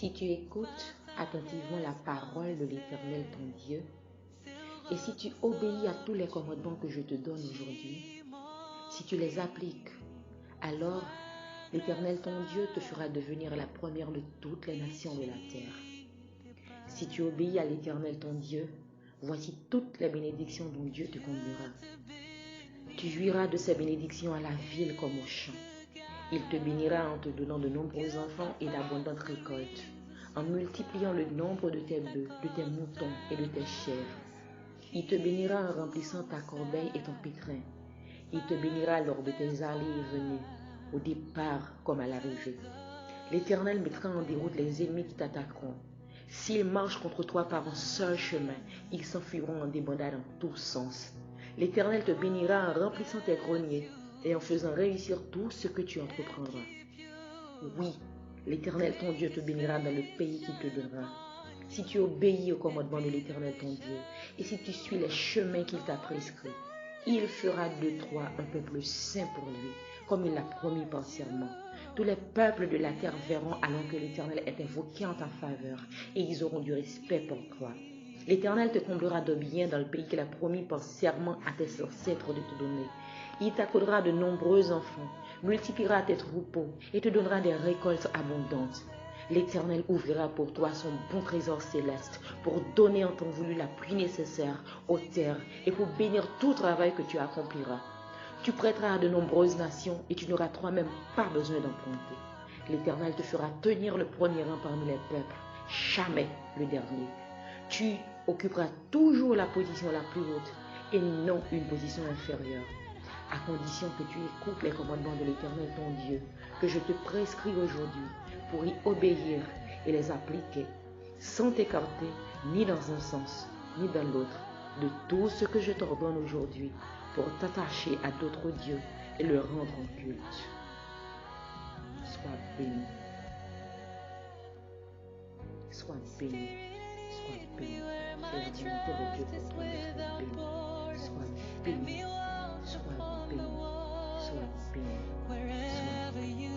Si tu écoutes attentivement la parole de l'Éternel ton Dieu, et si tu obéis à tous les commandements que je te donne aujourd'hui, si tu les appliques, alors l'Éternel ton Dieu te fera devenir la première de toutes les nations de la terre. Si tu obéis à l'Éternel ton Dieu, voici toutes les bénédictions dont Dieu te comblera. Tu jouiras de ces bénédictions à la ville comme au champ. Il te bénira en te donnant de nombreux enfants et d'abondantes récoltes, en multipliant le nombre de tes bœufs, de tes moutons et de tes chèvres. Il te bénira en remplissant ta corbeille et ton pétrin. Il te bénira lors de tes allées et venues, au départ comme à l'arrivée. L'Éternel mettra en déroute les ennemis qui t'attaqueront. S'ils marchent contre toi par un seul chemin, ils s'enfuiront en débandade en tous sens. L'Éternel te bénira en remplissant tes greniers et en faisant réussir tout ce que tu entreprendras. Oui, l'Éternel ton Dieu te bénira dans le pays qu'il te donnera. Si tu obéis au commandement de l'Éternel ton Dieu, et si tu suis les chemins qu'il t'a prescrits, il fera de toi un peuple saint pour lui, comme il l'a promis par serment. Tous les peuples de la terre verront alors que l'Éternel est invoqué en ta faveur, et ils auront du respect pour toi. L'Éternel te comblera de bien dans le pays qu'il a promis par serment à tes ancêtres de te donner. Il t'accordera de nombreux enfants, multipliera tes troupeaux et te donnera des récoltes abondantes. L'Éternel ouvrira pour toi son bon trésor céleste pour donner en temps voulu la pluie nécessaire aux terres et pour bénir tout travail que tu accompliras. Tu prêteras à de nombreuses nations et tu n'auras toi-même pas besoin d'emprunter. L'Éternel te fera tenir le premier rang parmi les peuples, jamais le dernier. Tu occuperas toujours la position la plus haute et non une position inférieure, à condition que tu écoutes les commandements de l'Éternel ton Dieu, que je te prescris aujourd'hui, pour y obéir et les appliquer, sans t'écarter ni dans un sens, ni dans l'autre, de tout ce que je t'ordonne aujourd'hui, pour t'attacher à d'autres dieux et leur rendre en culte. Sois béni. Sois béni. Sois béni. C'est la volonté de Dieu pour toi d'être béni. Sois béni. Sois béni. Sois béni. Sois béni.